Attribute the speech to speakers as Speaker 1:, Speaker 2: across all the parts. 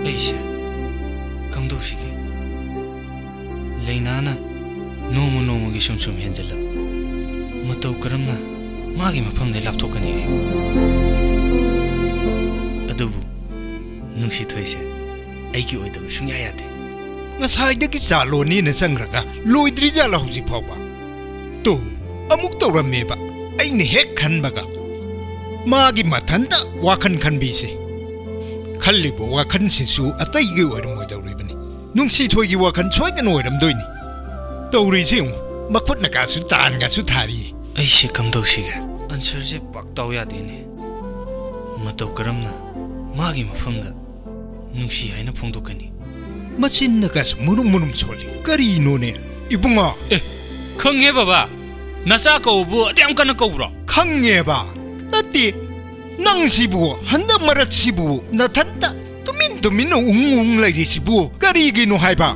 Speaker 1: Aisha, kamdaushige. Lainana nomu nomu gi sum henjala. Matau karamna magi mafamne lapthokani. Adubu nungshithoi se aigi oidaba sungya yade.
Speaker 2: Ngasayda saloni na sangraga loidri jala hausi phawba. To amuk tawrameba aine hek khanbaga. Magi mathanda wakhan khanbise. Khallibo wakhan sisu ataigi oiramoi dawribani. Nungshithoi gi wakhan soidana oiramdoini. Tawri se makput na kasu tan gasu thari.
Speaker 1: Aisha kamdaushige. Answer je paktaw yadene. Matau karamna magi mafamda nungshi haina phongdokani.
Speaker 2: Machin na kas munum soli kari no ne ibunga
Speaker 1: khangye baba nasa ko bu atyam kana ko bro
Speaker 2: khangye ba ati nang sibu handa marat sibu na thanta tumin ung lai sibu kari gi no haiba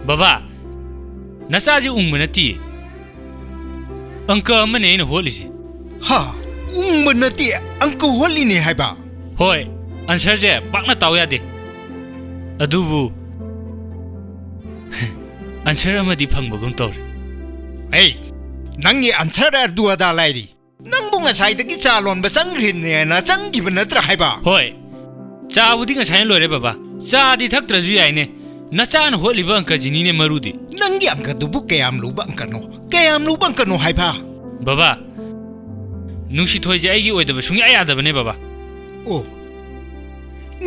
Speaker 1: baba nasa ji ung manati angka mane ne holisi
Speaker 2: ha ung manati angka holi ne haiba
Speaker 1: hoi answer je pakna taw ya de adubu answer amadi phangbagum tor
Speaker 2: hey nangi answer adu ada lairi nang bunga sai da ki chalon ba sangrin ne na changi banatra haiba
Speaker 1: hoi cha budi nga sai lore baba cha di thak tra ju yai ne na cha na holi ba angka jini ne marudi
Speaker 2: nangi angka dubu kayam lu ba angka no haiba
Speaker 1: baba nungshithoi je aigi oidaba sungya yadaba ne baba
Speaker 2: oh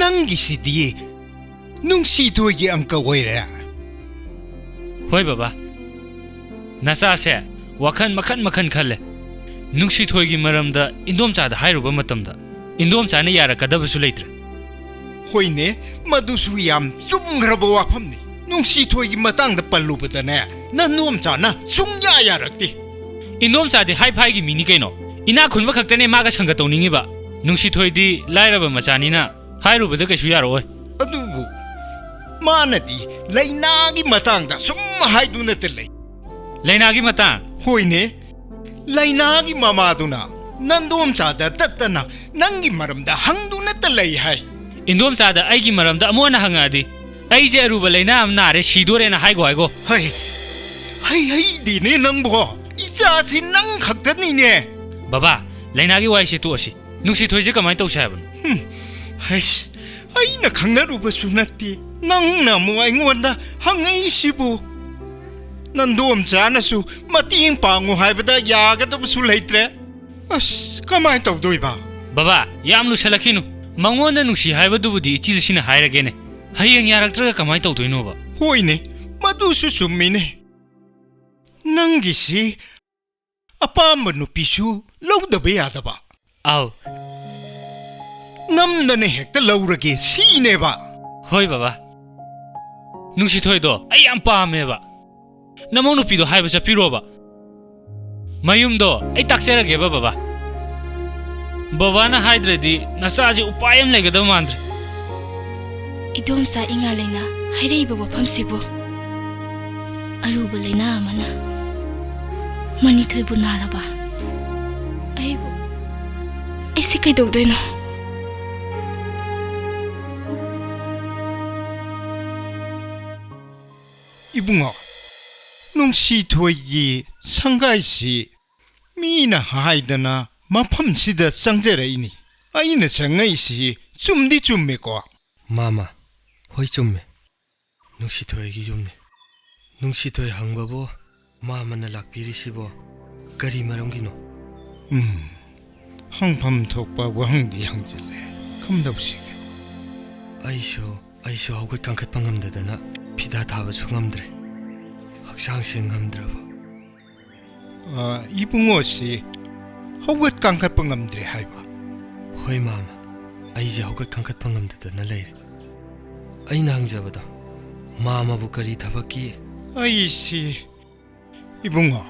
Speaker 2: nangi sidi nungshithoi gi angka oira
Speaker 1: hoi baba nasa se wakhan makhan khalle nungshithoi gi maramda indomcha da hairuba matamda indomcha ne yara kadaba su leitre
Speaker 2: hoi ne madusu yam sumgrabo wafamni nungshithoi gi matang da pallubada ne nanomcha na sungya yarakti
Speaker 1: indomcha de hai gi mini kaino ina khunba khaktane maga sanga tawningi ba nungshithoi di lairaba machani na hairuba da kaishu yaroi
Speaker 2: adubu manadi lainagi matangda sum haiduna telai
Speaker 1: lainagi matang
Speaker 2: hoine lainagi mamaduna nandom chada tatana nangi maramda hangduna telai hai
Speaker 1: indom chada aigi maramda amona hangadi ai je aruba laina amna re sidore na haigo
Speaker 2: hai dine nangbo icha si nang khaktani ne
Speaker 1: baba lainagi wai se to asi nungshithoi je kamai tawsa haban
Speaker 2: hai ai na khangnaruba sunati nang na mo aingonda hangai sibu nandom chana su mating pangu haibada yaga to su leitre as kamai tawdoi ba
Speaker 1: baba yam lu selakhinu mangonda nungsi haibadu budi ichi sina hairagene hayeng yaraktra kamai tawdoino ba
Speaker 2: hoine madu su sumine nangi si apamba nu pisu lawda be yada ba
Speaker 1: aw
Speaker 2: namdane hekta lawrage sine ba
Speaker 1: hoi baba nungshithoi do ai am paame ba namong nupi do haiba chapiro ba mayum do ai takserage ba baba na haidredi nasaji upayam legada mandre
Speaker 3: idom sa inga leina hairei baba phamsibo aruba leina amana mani thoi bu naraba aibo isi kai dogdoina
Speaker 2: ibunga nungshithoi gi sangai si mina haidana mafam sida sangjerai aina sangai si chumdi chumme ko
Speaker 4: mama hoi chumme nungshithoi gi yumne nungshithoi hangbabo mama na lakpiri sibo kari maram gi no
Speaker 2: hangpham thokpa wangdi hangjile kamdawsige
Speaker 4: aisho haugat kangkhat pangamdadana pida thaba sungamdre haksang singamdraba
Speaker 2: ibungo si haugat kangkhat pangamdre haiba
Speaker 4: hoi mama aije haugat kangkhat pangamdadana leire aina hangjabada mama bu kari thabaki
Speaker 2: aisi ibungo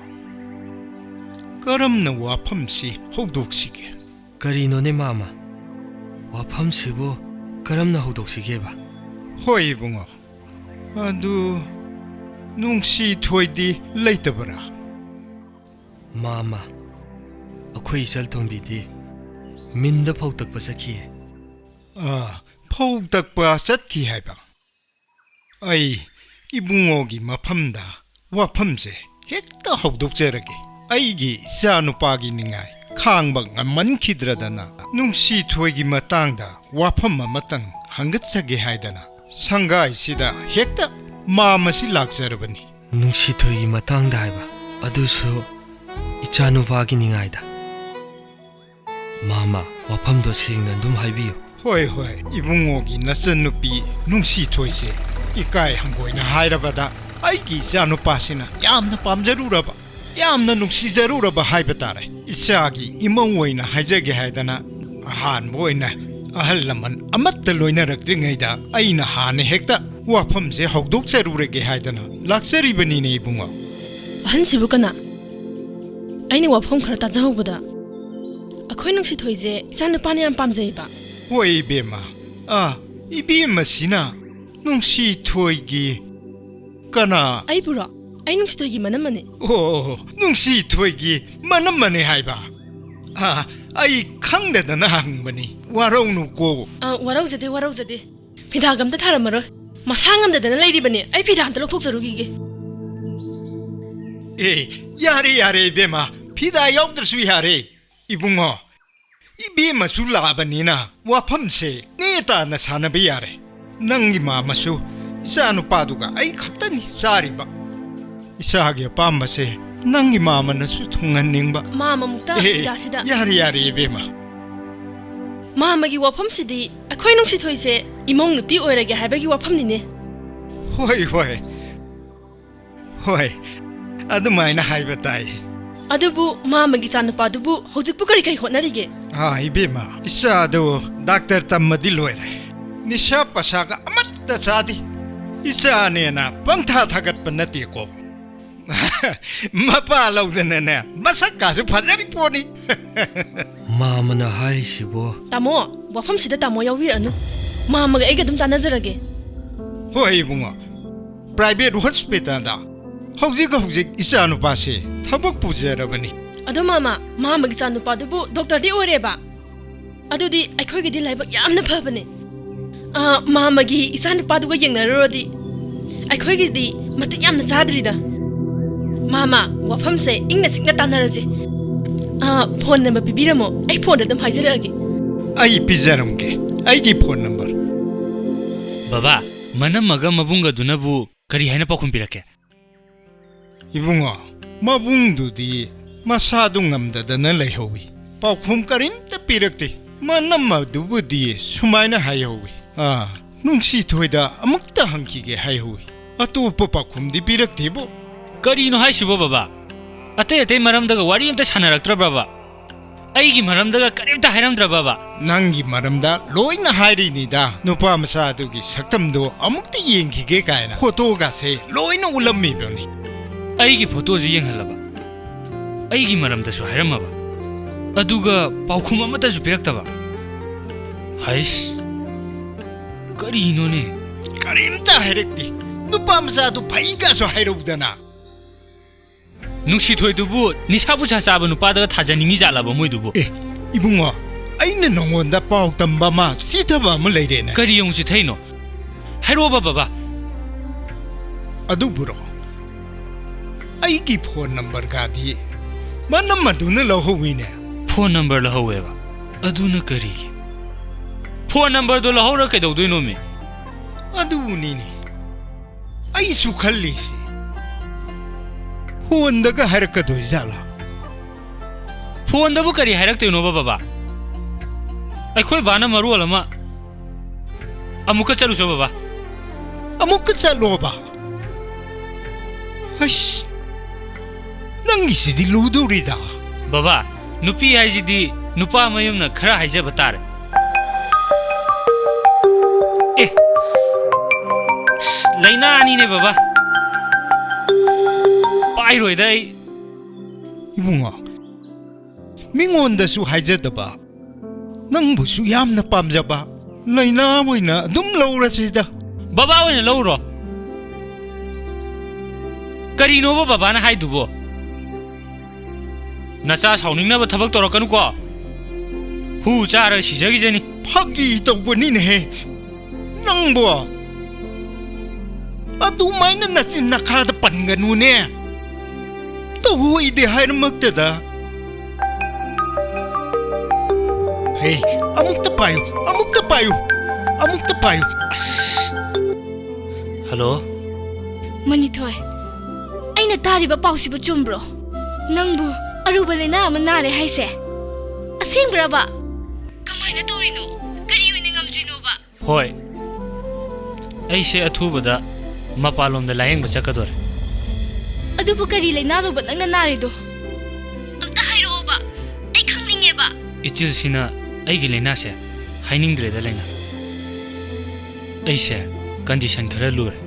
Speaker 2: karamna wafamsi haudoksige
Speaker 4: karino ne mama wafamsibo karamna haudoksige ba
Speaker 2: hoi ibungo adu nungshithoi di leitabara
Speaker 4: Mama, akhoi chal thombi di minda phau tak pa sakhi.
Speaker 2: Phau tak pa sakhi hai ba. Ai ibungo gi maphamda waphamse hekta hawdok jerage. Ai gi sanu pa gi ningai khang bang man khidradana nungsi thoi gi matangda wapham matang hangat sage haidana sangai sida hekta mama si lakjarabani.
Speaker 4: Nungshithoi gi matang da ba adusu ichanu ba gi ningai da. Mama wapam do singna dum haibiyo.
Speaker 2: Hoi ibungo gi nasan nupi nungsi thoi se ikai hangoina hairabada ai gi sanu pa sina yamna pamjaruraba yamna nungsi jaruraba haibatare isagi imawoina haijage haidana ahan boina ahal laman amatta loina rakdringaida aina hane hekta wafam se hawdok jarurage haidana laksari bani ne ibungo
Speaker 5: ahan sibu kana aini wafam khara ta jahubada akhoi nungshithoi je isana pani am pamjai ba
Speaker 2: hoi bema ibema sina nungshithoi gi kana
Speaker 5: ai pura ai nungshithoi gi manam mane
Speaker 2: nungshithoi gi manam mane haiba ai khangdadana hangbani warau ko
Speaker 5: warau jade phidagam ta tharamaro masangam dadana leiri bane ai phidam ta lokthok jarugi ge
Speaker 2: yare bema phida yaudrsu yare ibungo ibema su labanina wafamse neta na sanabe yare nangi mamasu isanu paduga ai khaktani sariba isagi pambase nangi mama nasu thunganingba
Speaker 5: mama mukta idasida
Speaker 2: yare bema
Speaker 5: mama gi wafam sidi akhoi nungshithoi se imong nupi oirage haibagi wafam nine
Speaker 2: hoi adumaina haiba tai
Speaker 5: adubu mama gi chanu padubu hojikpu kari honarige
Speaker 2: ibema isado doctor tamadi loire nisha pasaga amatta sadi isane na pangtha thagat panati ko mapa laudana na masakka su phajari poni
Speaker 4: Mama na hari sibo.
Speaker 5: Tamo wafam sida tamo yawir anu mama ga egadum tanazarage
Speaker 2: hoi bunga private hospital da hojik isanu pase thabak pujarabani
Speaker 5: ado mama gi chanu padubu doctor di oreba adudi akhoi gi di laiba yamna phabane mama gi isan paduga yengnarodi akhoi gi di mati yamna chadrida mama wafam se ingna sikna tanaraje phone number bibiramo ai phone dam haizarage
Speaker 2: ai pijaramge ai gi phone number
Speaker 1: baba manam maga mabunga dunabu kari haina pakhum pirake
Speaker 2: ibungo mabungdudi masadu ngamdadana leihowi pakhum karimta pirakte manam madubudi sumaina haihowi nungshithoida amukta hangkige haihowi atopa pakhum di piraktebo
Speaker 1: kari no haisibo baba ate maram daga wari amta sanaraktra baba aigi maram daga karimta hairamdra baba
Speaker 2: nangi maramda loina hairi ni da nupa masadu gi saktamdo amukta yengkige kaina photo ga se loina ulammi bani
Speaker 1: aigi photo ji yenghalaba aigi maramda su hairamaba aduga paukhum amata su piraktaba hais kari no ne
Speaker 2: karimta hairekti nupa masadu phaiga so hairudana
Speaker 1: Nungshithoi dubu nisabu chasaba nupada thajaningi jalaba moidubu
Speaker 2: ibungo aina nongonda pau tamba ma sithaba ma leirena
Speaker 1: kari yongchi thaino hairo baba
Speaker 2: adu buro ai ki phone number ga di manam maduna lohowine
Speaker 1: phone number lahoweba aduna kari ki phone number do lahora ke dodoi me
Speaker 2: adu ni ai su khalli phone daga harakado jala
Speaker 1: phone dabu kari harakte no baba akhoi bana maru alama amuka chalu so baba
Speaker 2: amuka chalo ba hash nangi sidi ludurida
Speaker 1: baba nupi haijidi nupa mayumna khara haija batare laina ani ne baba Roidai
Speaker 2: ibunga mingonda su haijadaba nangbusu yamna pamjaba laina boina dum laura sida
Speaker 1: baba oina lauro karino baba na haidubo नचा साउनिंगनाबो थबक तोरकनु को who चारा सिजगिजनी
Speaker 2: फागी तौबनीने हे नंबो अदु माइना नसिन नखाद पनगनुने तो हुइदे हायरमक्तदा हे अमुक्त पायो
Speaker 1: hello
Speaker 3: मनिथोय अइना तारिबा पाउसिबु चुम्ब्रो नंबु Aruba लेना अमा नारे हाइसे असेंब्राबा कमाइना तोरिनो करी उइने ngamjinoba
Speaker 1: होय ऐसे अथुबदा मपालोमदा लायेंग बचकदोर
Speaker 3: अदुबु करी लेना रोबा नंगना नारिदो अमता हाइरोबा अइ खंगनिंगेबा
Speaker 1: इचिलसिना अइगी लेनासे हाइनिंग्द्रेदा लेना ऐसे कंडीशन खरा लुरे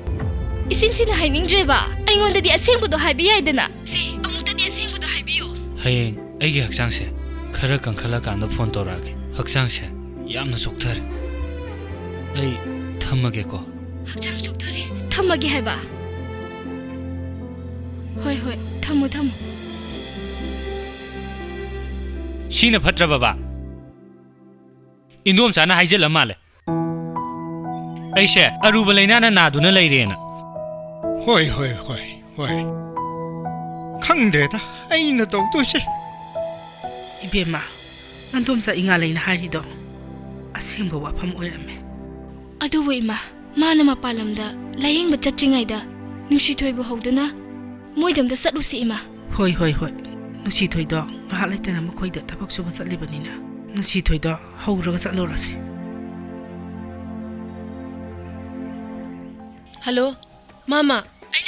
Speaker 3: इसिनसिना हाइनिंग्द्रेबा अइंगोंददी असेंबुदो हाइबि याइदना से अमुतदी असेंबुदो हाइबियो
Speaker 1: हयेंग अइगी हक्चांगसे खरा कंखला कांदा फोन तोरागे हक्चांगसे यामना सोक्थरे अइ थम्मगे को
Speaker 3: हक्चांग सोक्थरे थम्मगे हाइबा होय होय थम्मु
Speaker 1: सीना फत्र बाबा इंदोम चाना हाइजल माले ऐसे अरुबा लेनाना नादुना लेरेना
Speaker 2: होय खंगद्रेदा अइना तौतोसे
Speaker 6: इबेमा नंदोमसा इंगा लेना हारिदो असेंबो वाफम ओइरमे
Speaker 3: अदुबु इमा माना मपालमदा लायेंग बचत्रिंगाइदा नुसिथोइबु हौदना मोइदमदा सत्लुसि इमा
Speaker 6: होय नुसिथोइदो ngahak laitana makoida tabak suba satlibanina नुसिथोइदो हौरगा चलोरासि
Speaker 5: हेलो मामा आई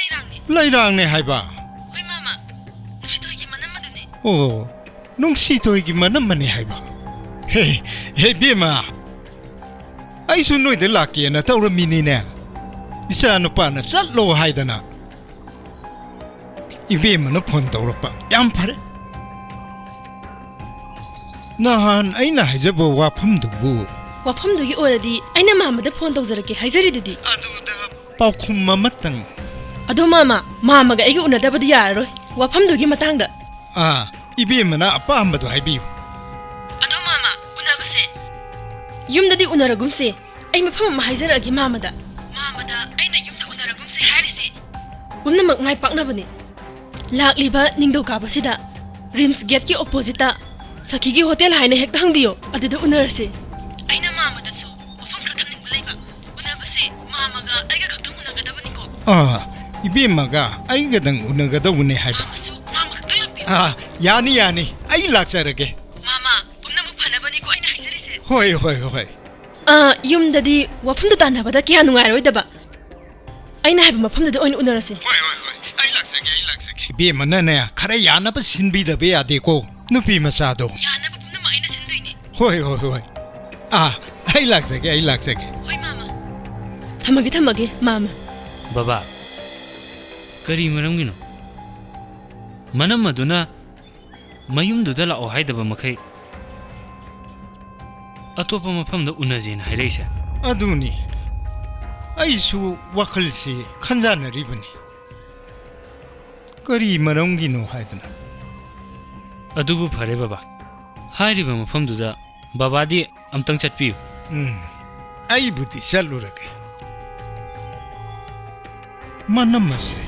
Speaker 2: लैरांगने हाइबा
Speaker 5: होय मामा नुसिथोइगी मनम मदुने
Speaker 2: ओ नुंगसिथोइगी मनम मने हाइबा हे बेमा आइसु नोइदे लाकेना तौरमिनिने इसा नुपाना चलो हाइदना इबेमना फोन तौरपा याम फरे नहान अइना हाइजबो वाफमदुबु
Speaker 5: वाफमदुगी ओरदी अइना मामादा फोन तौजरके हाइजरिदुदी
Speaker 2: अदुदा पाउखुम ममतंग
Speaker 5: अदो मामागा अइगी उनदबदि यारोय वाफमदुगी मतंगदा
Speaker 2: इबेमना अपामबदु हाइबियु
Speaker 5: अदो मामा उनबसे युमददी उनरगुमसे अइ मफम मा हाइजरगी मामादा अइना युमदा उनरगुमसे हारिसे पुनमक ngai paknabani lakliba ningdokabasida rims gate ki opposite sakigi hotel haine hek thangbiyo aduda unarase aina mamada su mafam khatam ning bulaiba unabase mamaga aiga khatam unagadabani ko
Speaker 2: इबेमगा अइगदंग उनगदबुने हाइबा
Speaker 5: su mama khaktalakbi
Speaker 2: यानी अइ लाक्चरगे
Speaker 5: mama पुनमक phanabani ko aina haijarise
Speaker 2: होय
Speaker 5: yumdadi wafumdu tanabada kya nungaroidaba aina haiba mafamda oin unarase
Speaker 2: होय अइ लाक्चगे इबेमना खरा यानब सिनबिदबे यादेको नुपी मचादो
Speaker 5: yanaba punama aina sinduini
Speaker 2: होय अइ लाक्चगे
Speaker 5: hoy mama thamage mama
Speaker 1: बाबा करी मरमगिनो मनम मदुना मयुमदुदा लाओ हाइदबा मखै अतोप मफमदा उनजेन हाइरैसे
Speaker 2: अदुनी अइसु वखलसी खंजानरिबनी करी मरमगिनो हाइदना
Speaker 1: अदुबु फरे बाबा हाइरिबा मफमदुदा बाबादी अमतंग चटपियु
Speaker 2: अइ बुद्धि चलुरगे मनमसे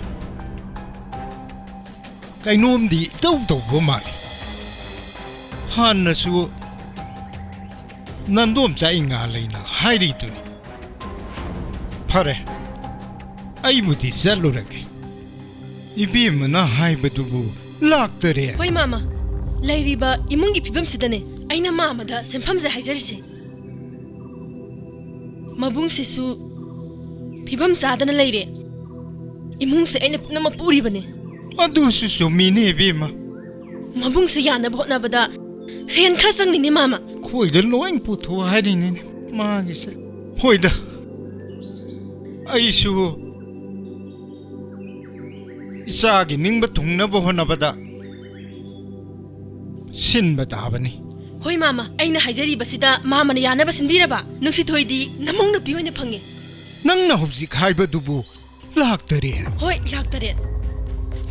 Speaker 2: कइनोमदी तौबो माने हानसु नंदोम चाइंगा लेना हाइरितुनी फरे अइ बुद्धि चलुरगे इबेमना हाइबदुबु लाक्तरे
Speaker 5: hoy mama lairiba imungi phibam sidane aina mamada senphamje haijarise mabung sisu phibam sadana leire imung se aina punama puri bane
Speaker 2: अदुसु सुमिने बेमा
Speaker 5: mabung se yana bhotna bada sen khra sang ni mama
Speaker 2: खोइद लोइन पुथो हाइरिने मागिसे होइदा अइसु इसागी निंगब थुंगनब होनबदा सिनबा ताबनी
Speaker 5: hoy mama aina haijari basida mama na yana basinbiraba nungshithoidi namong na piwene phange
Speaker 2: नंगना हौजी खाइबदुबु लाक्तरे
Speaker 5: hoy laktare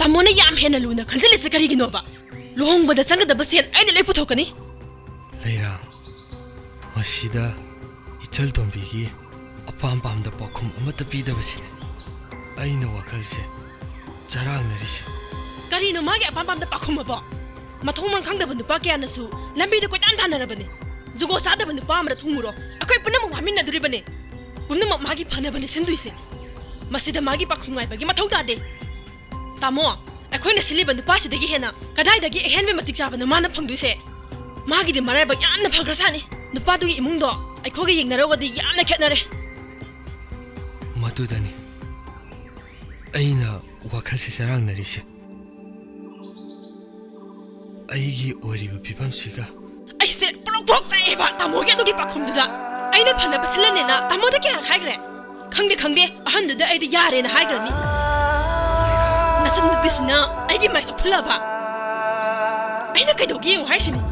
Speaker 5: tamona yam hena luna khanjale se kari ginoba luhongbada changgadaba sen aina loi puthokani
Speaker 4: Leira masida ichal tombigi apam pamda pakhum amata pidabasine aina wakhalse charangnarisi
Speaker 5: karino magi apam pamda pakhumaba mathong man khangdaba nupa kyanasu lambida koitan thanarabane jugo sadaba nupa amra thumuro akoi punam waminna duribane punam magi phanabane sinduise masida magi pakhungai bagi mathau tade tamo akhoina siliba nupa sidagi hena kadai dagi ehenme matik chabana mana phangduise magi de marai ba yamna phagrasani nupa dugi imungdo aikhoge yengnarogadi yamna khetnare
Speaker 4: madudani aina wakhalse charangnarisi aigi oriba pipamsiga
Speaker 5: aise prok saeba tamoge dugi pakhumduda aina phana basilane tamoda kya haigre khangde ahanduda aida yare na haigrani nachan bisna aigi mai sa phulaba aina kaidogi haisini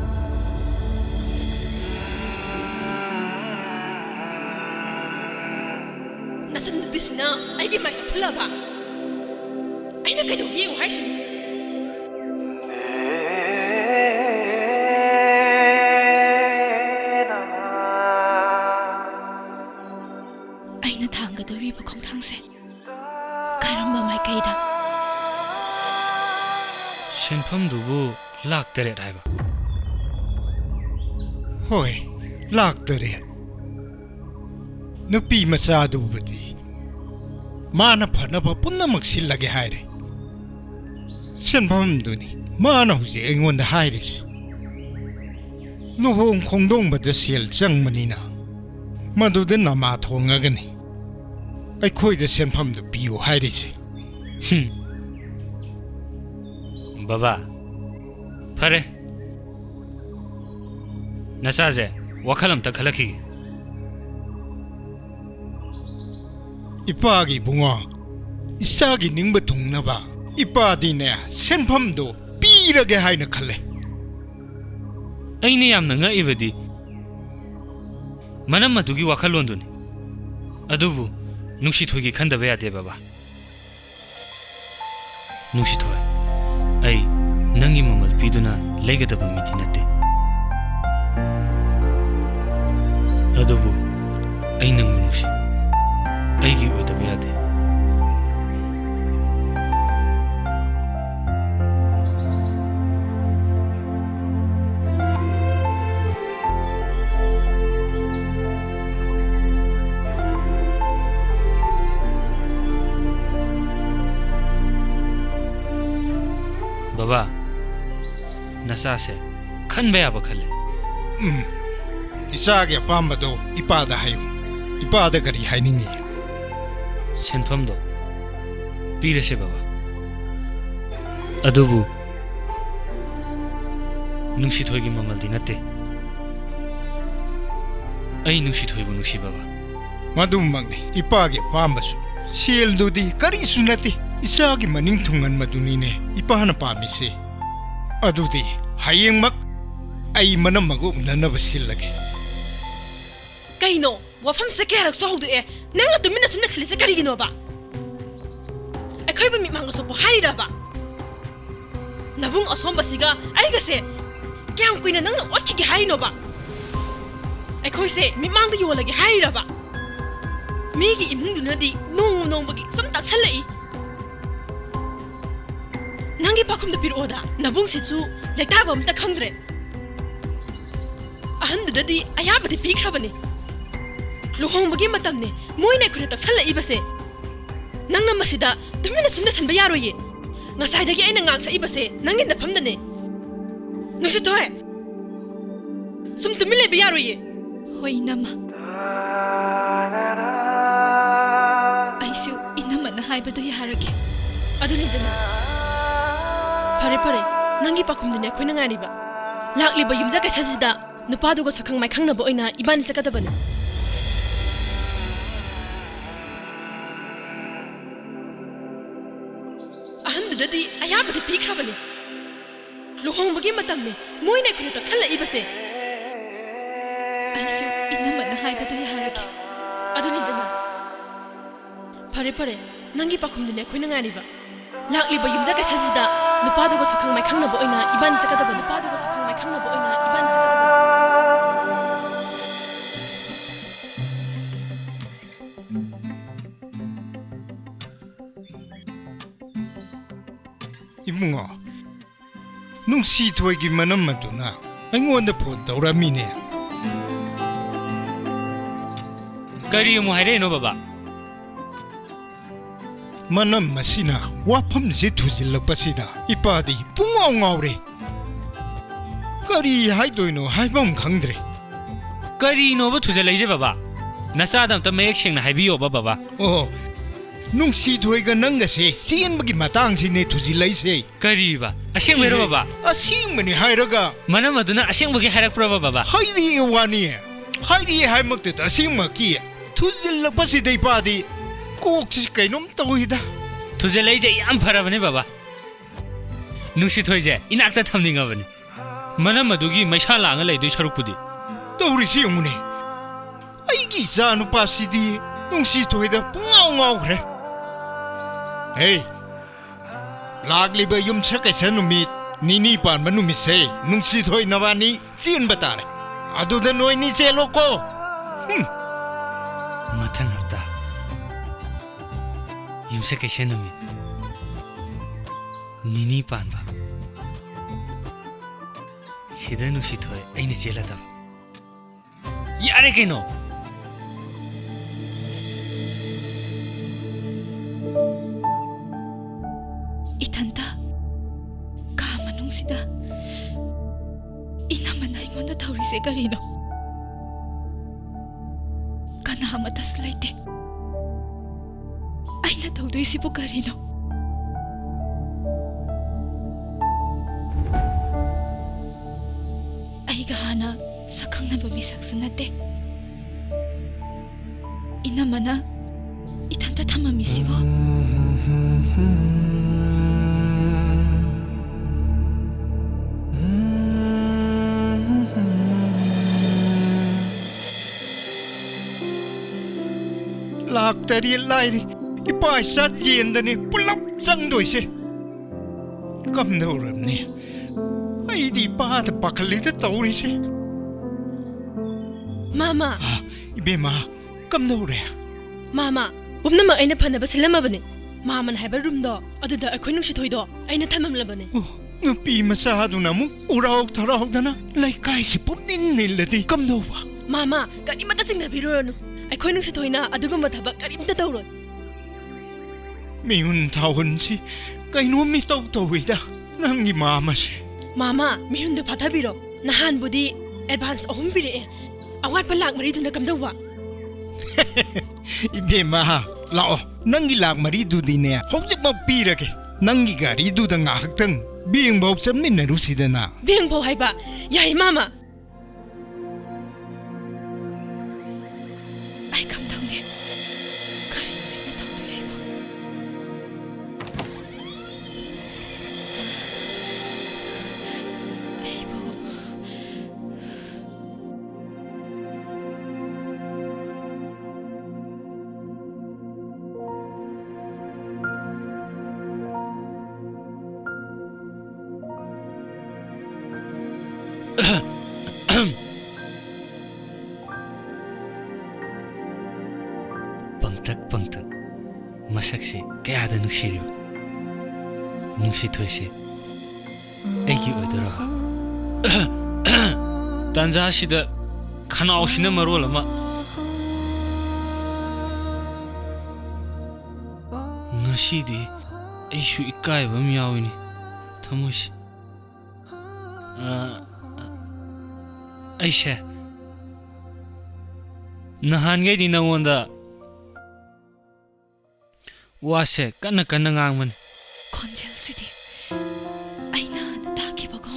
Speaker 5: nachan bisna aigi mai sa phulaba aina kaidogi haisini ꯗꯧꯔꯤꯕ ꯈꯣꯡꯊꯥꯡꯁꯦ ꯀꯔꯝꯕ ꯃꯥꯏꯀꯩꯗ
Speaker 1: ꯁꯦꯟꯐꯝꯗꯨꯕꯨ ꯂꯥꯛ 8 ꯍꯥꯏꯕ
Speaker 2: ꯍꯣꯏ ꯂꯥꯛ 8 ꯅꯨꯄꯤ ꯃꯆꯥꯗꯨꯕꯨꯗꯤ ꯃꯥꯅ ꯐꯅꯕ ꯄꯨꯝꯅꯃꯛ ꯁꯤꯜꯂꯒꯦ ꯍꯥꯏꯔꯦ ꯁꯦꯟꯐꯝꯗꯨꯅꯤ ꯃꯥꯅ ꯍꯧꯖꯤꯛ ꯑꯩꯉꯣꯟꯗ ꯍꯥꯏꯔꯤꯁꯤ ꯂꯨꯍꯣꯡ ꯈꯣꯡꯗꯣꯡꯕꯗ ꯁꯦꯜ ꯆꯪꯕꯅꯤꯅ ꯃꯗꯨꯗ ꯅꯃꯥ ꯊꯣꯡꯉꯒꯅꯤ ꯑꯩꯈꯣꯏꯗ ꯁꯦꯟꯐꯝꯗꯨ ꯄꯤꯌꯨ ꯍꯥꯏꯔꯤꯁꯦ
Speaker 1: ꯕꯕꯥ ꯐꯔꯦ ꯅꯆꯥꯁꯦ ꯋꯥꯈꯜ ꯑꯝꯇ ꯈꯜꯂꯛꯈꯤꯒꯦ
Speaker 2: ꯏꯄꯥꯒꯤ ꯕꯨꯡꯉꯣ ꯏꯆꯥꯒꯤ ꯅꯤꯡꯕ ꯊꯨꯡꯅꯕ ꯏꯄꯥꯗꯤꯅꯦ ꯁꯦꯟꯐꯝꯗꯨ ꯄꯤꯔꯒꯦ ꯍꯥꯏꯅ ꯈꯜꯂꯦ
Speaker 1: ꯑꯩꯅ ꯌꯥꯝꯅ ꯉꯛꯏꯕꯗꯤ ꯃꯅꯝ ꯑꯗꯨꯒꯤ ꯋꯥꯈꯜꯂꯣꯟꯗꯨꯅꯤ ꯑꯗꯨꯕꯨ ꯅꯨꯡꯁꯤꯊꯣꯏꯒꯤ ꯈꯟꯗꯕ ꯌꯥꯗꯦ ꯕꯕꯥ ꯅꯨꯡꯁꯤꯊꯣꯏ ꯑꯩ ꯅꯪꯒꯤ ꯃꯃꯜ ꯄꯤꯗꯨꯅ ꯂꯩꯒꯗꯕ ꯃꯤꯗꯤ ꯅꯠꯇꯦ ꯑꯗꯨꯕꯨ ꯑꯩ ꯅꯪꯕꯨ ꯅꯨꯡꯁꯤ ꯑꯩꯒꯤ ꯑꯣꯏꯗꯕ ꯌꯥꯗꯦ Baba, nasase, kan baya bakale.
Speaker 2: Isagi apamba do ipada hayo. Ipada kari hainingi.
Speaker 1: Senpam do. Pire se baba. Adubu. Nungshithoi gi mamal dinate. Ai nungshithoi bu nungshi baba.
Speaker 2: Madum magni ipagi apamba su. Siel do di kari sunati. Isagi maning thungan madunine ipahana pamise adudi hayeng mak ai manam magu nanaba sillage
Speaker 5: kaino wafam se kerak so haudu e nang atu minna sumna silise kari gino ba akhoi ba mi manga so po haira ba nabung asom basiga ai ga se kyam kuina nang otki gi haino ba akhoi se mi manga yolage haira ba mi gi imung dunadi nong bagi sum tak salai nangi pakum da pir oda nabung sichu lekta bam ta khangdre ahan dadi ayaba de pikhrabani luhong bagi matam ne moine khure tak sala ibase nangna masida tumina sumna sanba yaroye ngasai dagi aina ngang sa ibase nangin da famda ne nusi toy sum tumile bi yaroye
Speaker 3: hoi nama aisu inama na haibadu yarake
Speaker 5: aduni dana pare nangi pakum dine khoina ngari ba lakli ba yumja ka sajida nupa du go sakhang mai khangna ba oina ibani chakata bani ahan dadi ayaba de pikra bani luhong bagi matam ne moine khure tak sala ibase
Speaker 3: aisu inama na haibadu yarake
Speaker 5: aduni dana pare nangi pakum dine khoina ngari ba lakli ba yumja ka sajida ꯅꯨꯄꯥꯗꯨꯒ ꯁꯛꯈꯪ ꯃꯥꯏꯈꯪꯅꯕ ꯑꯣꯏꯅ 이반이 ꯆꯠꯀꯗꯕ ꯅꯨꯄꯥꯗꯨꯒ ꯁꯛꯈꯪ ꯃꯥꯏꯈꯪꯅꯕ ꯑꯣꯏꯅ 이반이 ꯆꯠꯀꯗꯕ
Speaker 2: 이붕어 뭉시토이기 만남 마두나 아이고한테 폰 떠오라미네
Speaker 1: ꯀꯔꯤ ꯑꯃꯨꯛ ꯍꯥꯏꯔꯛꯏꯅꯣ ꯕꯕꯥ
Speaker 2: 만남 마시나 와펌지 두질럭빠시다 이빠디 뿡엉엉래 까리 하이도이노 하이범 강드레
Speaker 1: ꯀꯔꯤꯅꯣꯕ ꯊꯨꯖꯜꯂꯛꯏꯁꯦ ꯕꯕꯥ ꯅꯆꯥꯗ ꯑꯝꯇ ꯃꯌꯦꯛ ꯁꯦꯡꯅ ꯍꯥꯏꯕꯤꯌꯣꯕ ꯕꯕꯥ
Speaker 2: ꯅꯨꯡꯁꯤꯊꯣꯏꯒ ꯅꯪꯒꯁꯦ ꯆꯦꯟꯕꯒꯤ ꯃꯇꯥꯡꯁꯤꯅꯦ ꯊꯨꯖꯤꯜꯂꯛꯏꯁꯦ
Speaker 1: ꯀꯔꯤꯕ ꯑꯁꯦꯡꯕꯩꯔꯣ ꯕꯕꯥ
Speaker 2: ꯑꯁꯦꯡꯕꯅꯤ ꯍꯥꯏꯔꯒ
Speaker 1: ꯃꯅꯝ ꯑꯗꯨꯅ ꯑꯁꯦꯡꯕꯒꯤ ꯍꯥꯏꯔꯛꯄ꯭ꯔꯕ ꯕꯕꯥ
Speaker 2: ꯍꯥꯏꯔꯤꯑꯦ ꯋꯥꯅꯤ ꯍꯥꯏꯔꯤꯑꯦ ꯍꯥꯏꯃꯛꯇꯗ ꯑꯁꯦꯡꯕꯀꯤ ꯊꯨꯖꯤꯜꯂꯛꯄꯁꯤꯗ ꯏꯄꯥꯗꯤ ꯀꯣꯛꯁꯤ ꯀꯩꯅꯣꯝ ꯇꯧꯏꯗ
Speaker 1: ꯊꯨꯖꯜꯂꯛꯏꯁꯦ ꯌꯥꯝ ꯐꯔꯕꯅꯦ ꯕꯕꯥ ꯅꯨꯡꯁꯤꯊꯣꯏꯁꯦ ꯏꯅꯥꯛꯇ ꯊꯝꯅꯤꯡꯉꯕꯅꯤ ꯃꯅꯝ ꯑꯗꯨꯒꯤ ꯃꯩꯁꯥ ꯂꯥꯡꯉ ꯂꯩꯗꯣꯏ ꯁꯔꯨꯛꯄꯨꯗꯤ ꯇꯧꯔꯤꯁꯤ
Speaker 2: ꯌꯦꯡꯉꯨꯅꯦ ꯑꯩꯒꯤ ꯏꯆꯥ ꯅꯨꯄꯥꯁꯤꯗꯤ ꯅꯨꯡꯁꯤꯊꯣꯏꯗ ꯄꯨꯡꯉꯥꯎ ꯉꯥꯎꯈ꯭ꯔꯦ ꯍꯦ ꯂꯥꯛꯂꯤꯕ ꯌꯨꯝꯁꯀꯩꯁ ꯅꯨꯃꯤꯠ ꯅꯤꯅꯤ ꯄꯥꯟꯕ ꯅꯨꯃꯤꯠꯁꯦ ꯅꯨꯡꯁꯤꯊꯣꯏ ꯅꯕꯥꯅꯤ ꯆꯦꯟꯕ ꯇꯥꯔꯦ ꯑꯗꯨꯗ ꯅꯣꯏꯅꯤ ꯆꯦꯜꯂꯣꯀꯣ
Speaker 1: ꯃꯊꯪ ꯍꯞꯇꯥ ꯌꯨꯝꯁꯀꯩꯁ ꯅꯨꯃꯤꯠ ꯅꯤꯅꯤ ꯄꯥꯟꯕ ꯁꯤꯗ ꯅꯨꯡꯁꯤꯊꯣꯏ ꯑꯩꯅ ꯆꯦꯜꯂꯗꯕ ꯌꯥꯔꯦ ꯀꯩꯅꯣ
Speaker 3: 이탄다 가마농시다 이나만 아이몬다 타우리세 가리노 가나하마 다슬라이테 아이나 타우도이시부 가리노 아이가 하나 사캉나바 미삭스나테 이나마나 이탄다 타마미시보
Speaker 2: ꯂꯥꯛꯇꯔꯤ ꯂꯥꯏꯔꯤ ꯏꯄꯥ ꯏꯆꯥ ꯆꯦꯟꯗꯅꯤ ꯄꯨꯂꯞ ꯆꯪꯗꯣꯏꯁꯦ ꯀꯝꯗꯧꯔꯕꯅꯤ ꯑꯩꯗꯤ ꯏꯄꯥꯗ ꯄꯥꯈꯠꯂꯤꯗ ꯇꯧꯔꯤꯁꯦ
Speaker 5: 마마
Speaker 2: 이베마 깜놀래
Speaker 5: 마마 봄나마 아이나 파나바 실람마버네 마만 하이바 룸도 어디다 아이코이 뭉시토이도 아이나 탐맘라버네
Speaker 2: 누피 마사하두나 무 우라옥 타라옥다나 라이카이시 뿜닌닐레디 깜노와
Speaker 5: 마마 까리마다 징나비로노 아이코이 뭉시토이나 아두금마 타바 까림다 타우로
Speaker 2: 미운 타운시 까이노미 타우타위다 낭기 마마시
Speaker 5: 마마 미훈도 바타비로 나한부디 애드반스 어홈비레 아와트 락 머리두나 깜다와
Speaker 2: 이베마 라오 낭기 락 머리두디네 혹적막 삐라게 낭기 가리두다 ngahaktan 비행법 썸민나루시다나
Speaker 5: 비행법 하이바 야이 마마
Speaker 3: 아이 감당네 가리 아이나 타우도이시보 에이보
Speaker 1: ꯄꯪꯇꯛ ꯃꯁꯛꯁꯦ ꯀꯌꯥꯗ ꯅꯨꯡꯁꯤꯔꯤꯕ ꯅꯨꯡꯁꯤꯊꯣꯏꯁꯦ ꯑꯩꯒꯤ ꯑꯣꯏꯗꯣꯏꯔꯣ ꯇꯥꯟꯖꯥꯁꯤꯗ ꯈꯅꯥꯎꯁꯤꯅ ꯃꯔꯣꯜ ꯑꯃ ꯉꯁꯤꯗꯤ ꯑꯩꯁꯨ ꯏꯀꯥꯏꯕ ꯑꯃ ꯌꯥꯎꯏꯅꯤ ꯊꯃꯣꯏꯁꯦ ꯑꯩꯁꯦ ꯅꯍꯥꯟꯒꯩꯗꯤ ꯅꯉꯣꯟꯗ 와세 깐나 깐나강만
Speaker 3: 건젤시디 아이나 나타기보고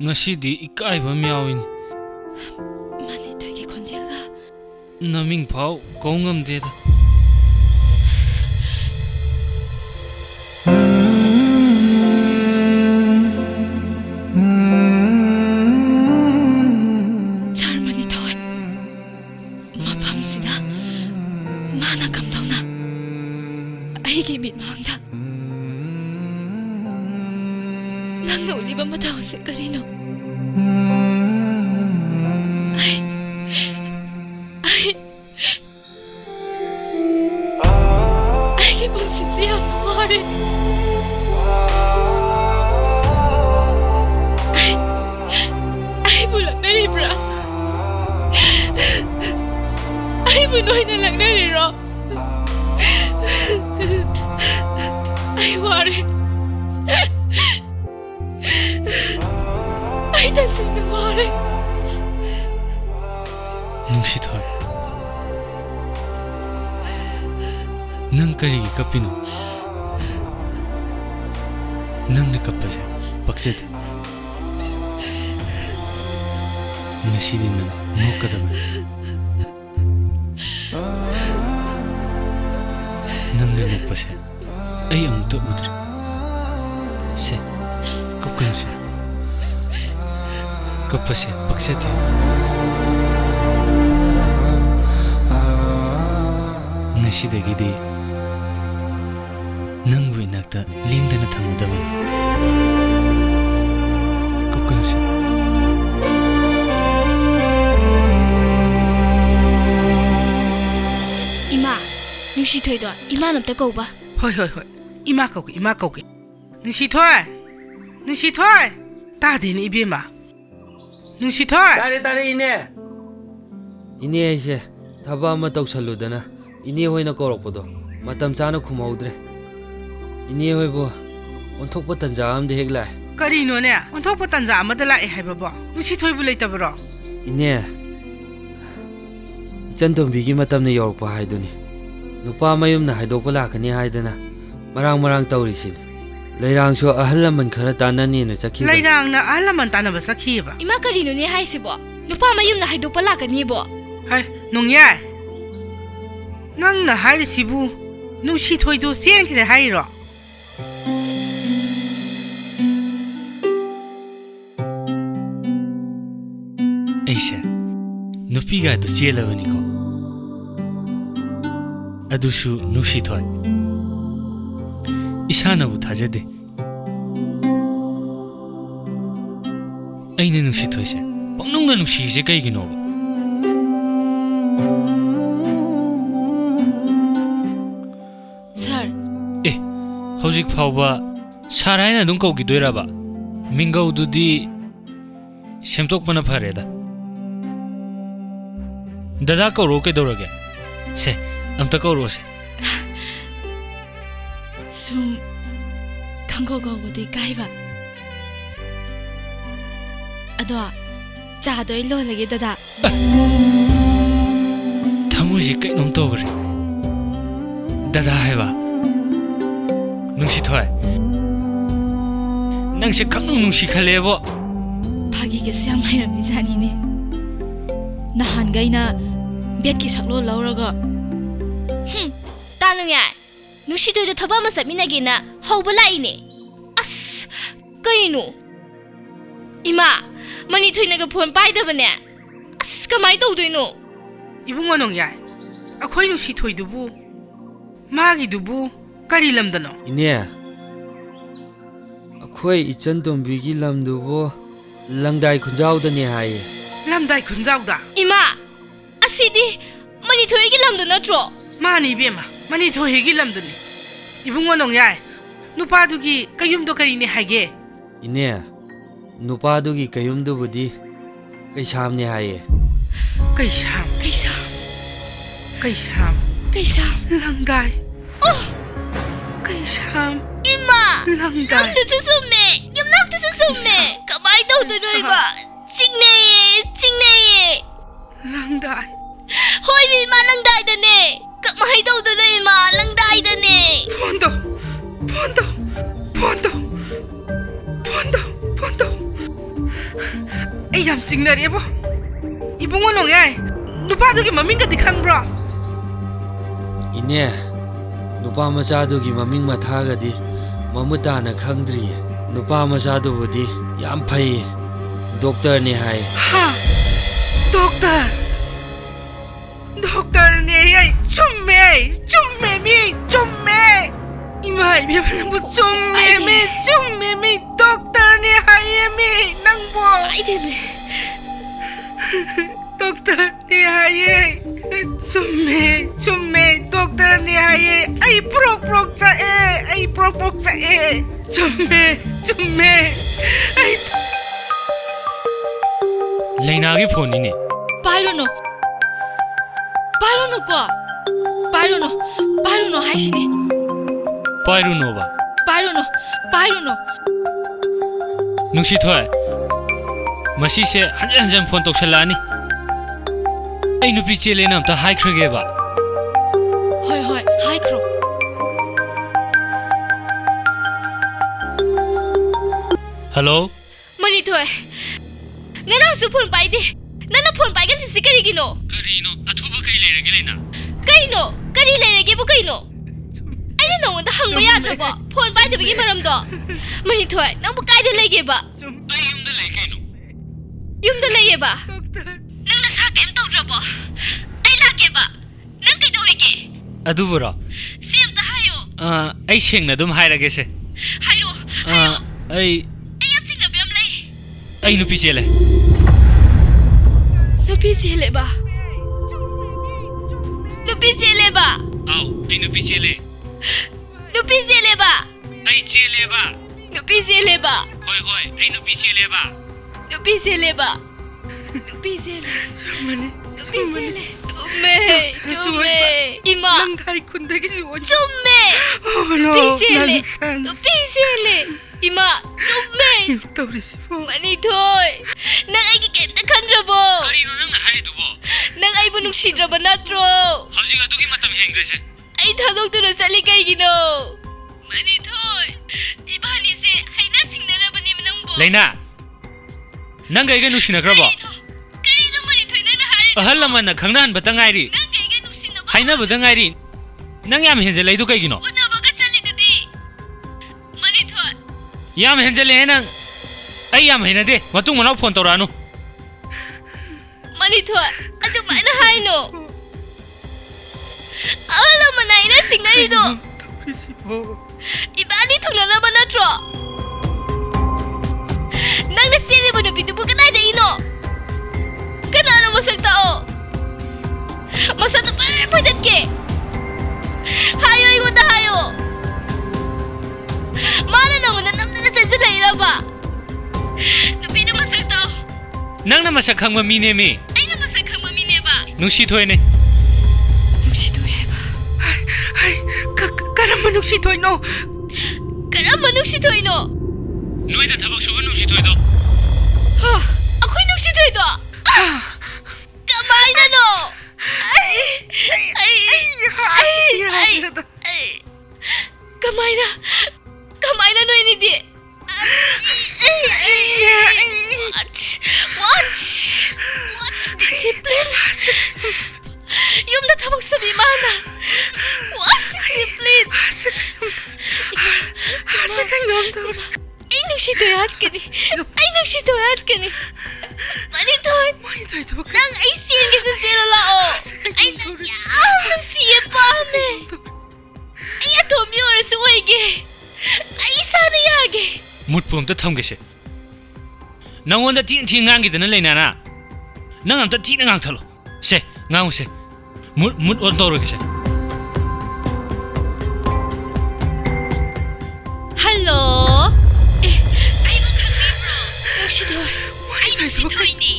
Speaker 1: ngasi디 ikai ba miawin
Speaker 3: 많이 되게 건젤가
Speaker 1: naming phau kongam de da
Speaker 3: 잘만이 더해 마밤시다 마나 감동나 아이기 미망다 ꯅꯪꯅ ꯎꯠꯂꯤꯕ ꯃꯇꯧ ꯑꯁꯤ ꯀꯔꯤꯅꯣ? ꯑꯩꯒꯤ ꯄꯨꯟꯁꯤꯁꯦ ꯌꯥꯝꯅ ꯋꯥꯔꯦ. ꯑꯩꯕꯨ ꯂꯛꯅꯔꯤꯕ꯭ꯔꯥ? ꯑꯩꯕꯨ ꯅꯣꯏꯅ ꯂꯛꯅꯔꯤꯔꯣ? ꯑꯩ ꯋꯥꯔꯦ. ꯑꯩ ꯇꯁꯦꯡꯅ ꯋꯥꯔꯦ.
Speaker 1: ꯅꯨꯡꯁꯤꯊꯣꯏ, ꯅꯪ ꯀꯔꯤꯒꯤ ꯀꯞꯄꯤꯅꯣ? ꯅꯪꯅ ꯀꯞꯄꯁꯦ ꯄꯛꯆꯗꯦ. ꯉꯁꯤꯗꯤ ꯅꯪ ꯅꯣꯛꯀꯗꯕꯅꯤ. ꯅꯪꯅ ꯅꯣꯛꯄꯁꯦ ꯑꯩ ꯑꯃꯨꯛꯇ ꯎꯗ꯭ꯔꯤ. ꯁꯦ, ꯀꯞꯀꯅꯨꯁꯦ. ꯀꯞꯄꯁꯦ ꯄꯛꯆꯗꯦ. ꯉꯁꯤꯗꯒꯤꯗꯤ ꯅꯪꯕꯨ ꯏꯅꯥꯛꯇ ꯂꯦꯡꯗꯅ ꯊꯝꯒꯗꯕꯅꯤ. ꯀꯞꯀꯅꯨꯁꯦ.
Speaker 3: 이마, 누시토이도 이만 없다 거봐.
Speaker 6: ꯍꯣꯏ ꯍꯣꯏ ꯍꯣꯏ. 이마 ꯀꯧꯒꯦ, 이마 ꯀꯧꯒꯦ. ꯅꯨꯡꯁꯤꯊꯣꯏ, ꯅꯨꯡꯁꯤꯊꯣꯏ. ꯇꯥꯗꯦꯅꯦ ꯏꯕꯦꯝꯃ. ꯅꯨꯡꯁꯤꯊꯣꯏ.
Speaker 4: ꯇꯥꯔꯦ ꯏꯅꯦ. ꯏꯅꯦ ꯑꯩꯁꯦ ꯊꯕꯛ ꯑꯃ ꯇꯧꯁꯜꯂꯨꯗꯅ ꯏꯅꯦ ꯍꯣꯏꯅ ꯀꯧꯔꯛꯄꯗꯣ ꯃꯇꯝ ꯆꯥꯅ ꯈꯨꯝꯍꯧꯗ꯭ꯔꯦ. ꯏꯅꯦ ꯍꯣꯏꯕꯨ ꯑꯣꯟꯊꯣꯛꯄ ꯇꯟꯖꯥ ꯑꯃꯗ ꯍꯦꯛ ꯂꯥꯛꯑꯦ.
Speaker 6: ꯀꯔꯤꯅꯣꯅꯦ? ꯑꯣꯟꯊꯣꯛꯄ ꯇꯟꯖꯥ ꯑꯃꯗ ꯂꯥꯛꯑꯦ ꯍꯥꯏꯕꯕꯣ? ꯅꯨꯡꯁꯤꯊꯣꯏꯕꯨ ꯂꯩꯇꯕꯔꯣ?
Speaker 4: ꯏꯅꯦ, ꯏꯆꯟꯇꯣꯝꯕꯤꯒꯤ ꯃꯇꯝꯅ ꯌꯧꯔꯛꯄ ꯍꯥꯏꯗꯨꯅꯤ. ꯅꯨꯄꯥ ꯃꯌꯨꯝꯅ ꯍꯥꯏꯗꯣꯛꯄ ꯂꯥꯛꯀꯅꯤ ꯍꯥꯏꯗꯅ ꯃꯔꯥꯡ ꯇꯧꯔꯤꯁꯤꯅꯤ. ꯂꯩꯔꯥꯡꯁꯨ ꯑꯍꯜ ꯂꯃꯟ ꯈꯔ ꯇꯥꯟꯅꯅꯦꯅ ꯆꯠꯈꯤꯕꯅꯤ.
Speaker 6: ꯂꯩꯔꯥꯡꯅ ꯑꯍꯜ ꯂꯃꯟ ꯇꯥꯟꯅꯕ ꯆꯠꯈꯤꯌꯦꯕ?
Speaker 3: 이마 그리노니 하이시보. 누파 마윤나 하이도 빨라가니보.
Speaker 6: ꯍꯥꯏ, ꯅꯣꯡꯌꯥꯏ. ꯅꯪꯅ ꯍꯥꯏꯔꯤꯁꯤꯕꯨ ꯅꯨꯡꯁꯤꯊꯣꯏꯗꯨ ꯆꯦꯟꯈ꯭ꯔꯦ ꯍꯥꯏꯔꯤꯔꯣ?
Speaker 1: ꯑꯩꯁꯦ ꯅꯨꯄꯤꯒꯥꯏꯗꯨ ꯆꯦꯜꯂꯕꯅꯤꯀꯣ. ꯑꯗꯨꯁꯨ ꯅꯨꯡꯁꯤꯊꯣꯏ. 이샤나부 다제데. ꯑꯩꯅ ꯅꯨꯡꯁꯤꯊꯣꯏꯁꯦ ꯄꯪꯅꯨꯡꯗ ꯅꯨꯡꯁꯤꯔꯤꯁꯦ ꯀꯩꯒꯤꯅꯣꯕ?
Speaker 3: ꯁꯔ.
Speaker 1: ꯍꯧꯖꯤꯛ ꯐꯥꯎꯕ ꯁꯥꯔ ꯍꯥꯏꯅ ꯑꯗꯨꯝ ꯀꯧꯈꯤꯗꯣꯏꯔꯕ? ꯃꯤꯡꯒꯧꯗꯨꯗꯤ ꯁꯦꯝꯗꯣꯛꯄꯅ ꯐꯔꯦꯗ. ꯗꯗꯥ ꯀꯧꯔꯣ ꯀꯩꯗꯧꯔꯒꯦ? ꯁꯦ, ꯑꯝꯇ ꯀꯧꯔꯣꯁꯦ.
Speaker 3: ꯁꯨꯝ ꯈꯪꯒꯧꯒꯧꯕꯗꯤ ꯀꯥꯏꯕ. ꯑꯗꯣ ꯆꯥꯗꯣ ꯑꯩ ꯂꯣꯜꯂꯒꯦ ꯗꯗꯥ.
Speaker 1: ꯊꯃꯣꯏꯁꯤ ꯀꯩꯅꯣꯝ ꯇꯧꯈ꯭ꯔꯦ. ꯗꯗꯥ ꯍꯥꯏꯕ. ꯅꯨꯡꯁꯤꯊꯣꯏ, ꯅꯪꯁꯦ ꯈꯪꯅꯨꯡ ꯅꯨꯡꯁꯤꯈꯠꯂꯦꯕꯣ.
Speaker 3: ꯐꯥꯒꯤꯒꯁꯨ ꯌꯥꯝ ꯍꯩꯔꯝꯃꯤꯖꯥꯠꯅꯤꯅꯦ. ꯅꯍꯥꯟꯒꯩꯅ ꯕꯦꯠꯀꯤ ꯁꯛꯂꯣꯟ ꯂꯧꯔꯒ ꯇꯥꯅꯨꯡꯌꯥꯏ. 누시토이도ꯊꯕꯛ ꯑꯃ ꯆꯠꯃꯤꯟꯅꯒꯦꯅ ꯍꯧꯕ ꯂꯥꯛꯏꯅꯦ. ꯑꯁ, ꯀꯩꯅꯣ? 이마, ꯃꯅꯤꯊꯣꯏꯅꯒ ꯐꯣꯟ ꯄꯥꯏꯗꯕꯅꯦ. ꯑꯁ, ꯀꯃꯥꯏ ꯇꯧꯗꯣꯏꯅꯣ?
Speaker 6: 이bungo ꯅꯣꯡꯌꯥꯏ. ꯑꯩꯈꯣꯏ ꯅꯨꯡꯁꯤꯊꯣꯏꯗꯨꯕꯨ 마기두부 ꯀꯔꯤ ꯂꯝꯗꯅꯣ?
Speaker 4: 이네, ꯑꯩꯈꯣꯏ ꯏꯆꯟꯇꯣꯝꯕꯤꯒꯤ ꯂꯝꯗꯨꯕꯨ ꯂꯪꯗꯥꯏ ꯈꯨꯟꯖꯥꯎꯗꯅꯤ ꯍꯥꯏꯌꯦ.
Speaker 6: ꯂꯝꯗꯥꯏ ꯈꯨꯟꯖꯥꯎꯗ?
Speaker 3: 이마, ꯑꯁꯤꯗꯤ ꯃꯅꯤꯊꯣꯏꯒꯤ ꯂꯝꯗꯣ ꯅꯠꯇ꯭ꯔꯣ?
Speaker 6: ꯃꯥꯅꯤ ꯏꯕꯦꯝꯃ, ꯃꯅꯤꯊꯣꯏꯒꯤ ꯂꯝꯗꯨꯅꯤ. 이bungo ꯅꯣꯡꯌꯥꯏ, ꯅꯨꯄꯥꯗꯨꯒꯤ ꯀꯌꯨꯝꯗꯣ ꯀꯔꯤꯅꯤ ꯍꯥꯏꯒꯦ?
Speaker 4: 이네, ꯅꯨꯄꯥꯗꯨꯒꯤ ꯀꯌꯨꯝꯗꯨꯕꯨꯗꯤ ꯀꯩꯁꯥꯝꯅꯤ ꯍꯥꯏꯌꯦ.
Speaker 6: ꯀꯩꯁꯥꯝ?
Speaker 3: ꯀꯩꯁꯥꯝ.
Speaker 6: ꯀꯩꯁꯥꯝ?
Speaker 3: ꯀꯩꯁꯥꯝ.
Speaker 6: ꯂꯪꯗꯥꯏ. ꯀꯩꯁꯥꯝ.
Speaker 3: 이마,
Speaker 6: ꯂꯪꯗꯥꯏ.
Speaker 3: lamꯗꯁꯨ ꯁꯨꯝꯃꯦ, ꯌꯨꯝꯅꯥꯛꯇꯁꯨ ꯁꯨꯝꯃꯦ. 그마이 떠오드노 이마. 찡내예.
Speaker 6: 랑다이.
Speaker 3: 호이미 이마 랑다이다네. 그마이 떠오드노 이마 랑다이다네.
Speaker 6: 폰도. 에이, 얌 찡나리에보. 이bungo 농야이, 누파두기 머밍가디 칸브라.
Speaker 4: 이네, 누파 마자두기 머밍 마타가디 머무타나 칸드리에. 누파 마자두부디 얌 파이. 독터니 하이.
Speaker 6: 하, 독터니 하이. 춤매. 이마 이비야는 뭐 춤매미 독터니
Speaker 3: ꯀꯥꯏꯗꯦꯃꯦ
Speaker 6: डॉक्टर ने आये चुम्मे डॉक्टर ने आये आई प्रोक चाहे चुम्मे आई
Speaker 1: लेना के फोन नहीं ने
Speaker 3: पाइरोनो को पाइरोनो हाइसिने
Speaker 1: पायरुनोबा
Speaker 3: पाइरोनो
Speaker 1: नुंगशिथोय मसी से हंजन फोन तौसलानी आई नुपी चेलेना अमता हाइख्रगेबा
Speaker 3: होय हाइख्रो
Speaker 1: hello
Speaker 3: मनिथोय ngana su phone pai de nana phone pai gan si kari gino
Speaker 1: अथुबा कई लेरगे लेना
Speaker 3: kari lerege bu kaino aina no da hangba ya drabo phone pai de bigi maram do manithoi nang bu kai de lege ba
Speaker 1: आई युमदा ले कइनो
Speaker 3: yum da leye ba nang na sa kem taw drabo ai la ke ba nang kai dorige
Speaker 1: अदुबरा
Speaker 3: sim da hayo
Speaker 1: आई सेंगना दुम हाइरगे से
Speaker 3: hairo
Speaker 1: आई
Speaker 3: ayam sing na bem lei
Speaker 1: आई नुपी चेले
Speaker 3: nupi chele ba
Speaker 1: आओ आई नुपी चेले आई चेले बा
Speaker 3: nupi chele ba
Speaker 1: होय आई नुपी चेले बा
Speaker 3: nupi chele Chumme ima
Speaker 6: Langai खुंदे की zone
Speaker 3: chumme nupi chele ima chumme
Speaker 6: तोरिस
Speaker 3: manithoi nang ai ki kem ta khandrabo
Speaker 1: करिनो नंग हाइदुबो
Speaker 3: nang ai bu nungsidraba natro
Speaker 1: हौजिग अदुगी मतम हेंग्रेसे
Speaker 3: ai thadok tu sali kai gino manithoi ibani se haina singnarabani nangbo
Speaker 1: लेना नंग आइगा नुसिनग्रबो
Speaker 3: karino manithoi nang hari
Speaker 1: अहल लमन खंगनान बतंगाइरी
Speaker 3: nang kai ga nungsinna
Speaker 1: हाइना बतंगाइरी नंग याम हेंजे लैदु कइगिनो
Speaker 3: unaba ka chali dudi manithoi
Speaker 1: याम हेंजे ले नंग आई याम हेना दे मतुंग मनाव फोन तौरानु
Speaker 3: manithoi adu mana haino ala manaina singnari do
Speaker 6: तोरिस
Speaker 3: ibani thunaraba natro nang na sili bu nupi tubu kanai da ino kanana masak tao masa tu padat ke hayo ingon da hayo mana nang na nam na sense lai ra ba nupi na masak tao
Speaker 1: नंग ना मसक खंगवा मीने में
Speaker 3: ai na masak khangma mi ne ba
Speaker 1: नुसिथोय ने
Speaker 3: nushi to ye ba
Speaker 6: हाय करम मनुष्य थोइनो
Speaker 3: karamba nushi to ino
Speaker 1: नोइदा थबक सुबा नुसिथोय दो
Speaker 3: ha akhoi nushi to do kamai na no kamai na no ini di What discipline? Yung natabag sa bimana. What discipline?
Speaker 6: Asa kang nonto.
Speaker 3: Ay nagsitoyat ka ni. Manitoy. Nang ay sin ka sa zero lao. Ay nangyam na siya pa me. Ay ato mi oras uwege. Ay sana yage.
Speaker 1: मुट पुम त थमगेसे नंगोंदा तीन थी ngangi दना लेना ना नंग हम त थी ngang थलो से ngangu से मुट on तौरगेसे
Speaker 3: Hello. Ay mo kami bro. Nugsitoy ni.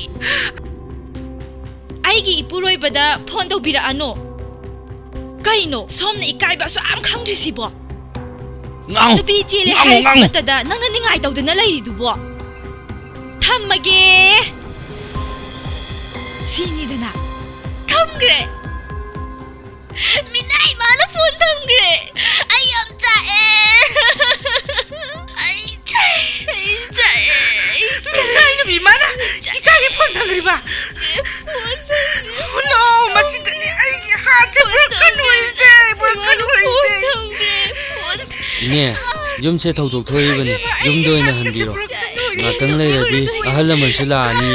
Speaker 3: Ay gi ipuroy bada phone daw bira ano. Kaino som na ikay ba so am khang risibo.
Speaker 1: ngang
Speaker 3: Nupi chile haris matada nang naningay daw na lay dubo. Thamage. Sini dana. Kamgre. Minay mana phone thamgre. Ayam cha
Speaker 6: Ay no bimana. Isa ni phone thangriba. Oh no, masidani ay ha se broken hoise.
Speaker 4: इने जुम से थौदोक थोइबनी जुम दोइना हनबिरो नातंग लेरदी अहल लमनसु लानी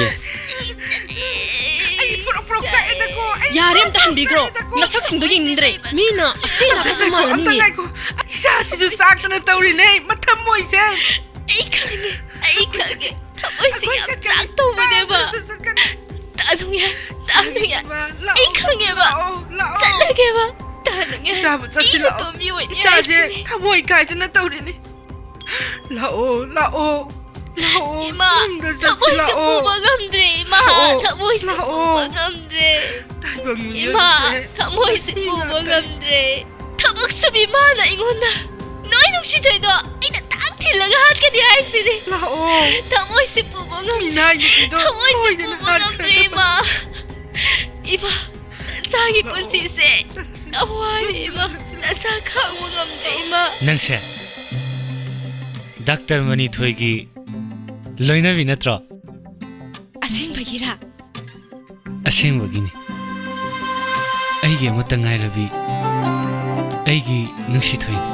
Speaker 5: Yaren तहन बिग्रो नसक सिंदो यिंद्रे मीना असेना खमा Malini
Speaker 6: isa si ju sak na tawri nei matham moi se
Speaker 3: Ay kage. ꯑꯩꯈꯣꯏꯁꯦ ꯌꯥꯝ ꯆꯥꯛ ꯇꯧꯕꯅꯦꯕ ꯇꯥꯅꯨꯡꯌꯥ ꯇꯥꯅꯨꯡꯌꯥ ꯑꯩ ꯈꯪꯉꯦꯕ ꯆꯠꯂꯒꯦꯕ ꯇꯥꯅꯨꯡꯌꯥ
Speaker 6: 이사부 자신 라오 이사제 타모이 가이드나 떠오르니 라오 라오 라오
Speaker 3: 이마 타모이스 뽑아 감드레 이마 타모이스 뽑아 감드레 이마 타모이스 뽑아 감드레 타박 수비 많아 이건다 너희 눅시토이도 이나 땅 틸러가 하트니 하이시니
Speaker 6: 라오
Speaker 3: 타모이스 뽑아 감드레
Speaker 6: 미나이도
Speaker 3: 타모이스 뽑아 감드레 이마 이마 자기 분시세 아와리 이마 나사 강원 감드레 이마
Speaker 1: ꯅꯪꯁꯦ ꯗꯥꯛꯇꯔ ꯃꯅꯤꯊꯣꯏꯒꯤ ꯂꯣꯏꯅꯕꯤ ꯅꯠꯇ꯭ꯔꯣ?
Speaker 3: ꯑꯁꯦꯡꯕꯒꯤꯔꯥ?
Speaker 1: ꯑꯁꯦꯡꯕꯒꯤꯅꯤ. ꯑꯩꯒꯤ ꯑꯃꯠꯇ ꯉꯥꯏꯔꯕꯤ ꯑꯩꯒꯤ ꯅꯨꯡꯁꯤꯊꯣꯏꯅꯤ.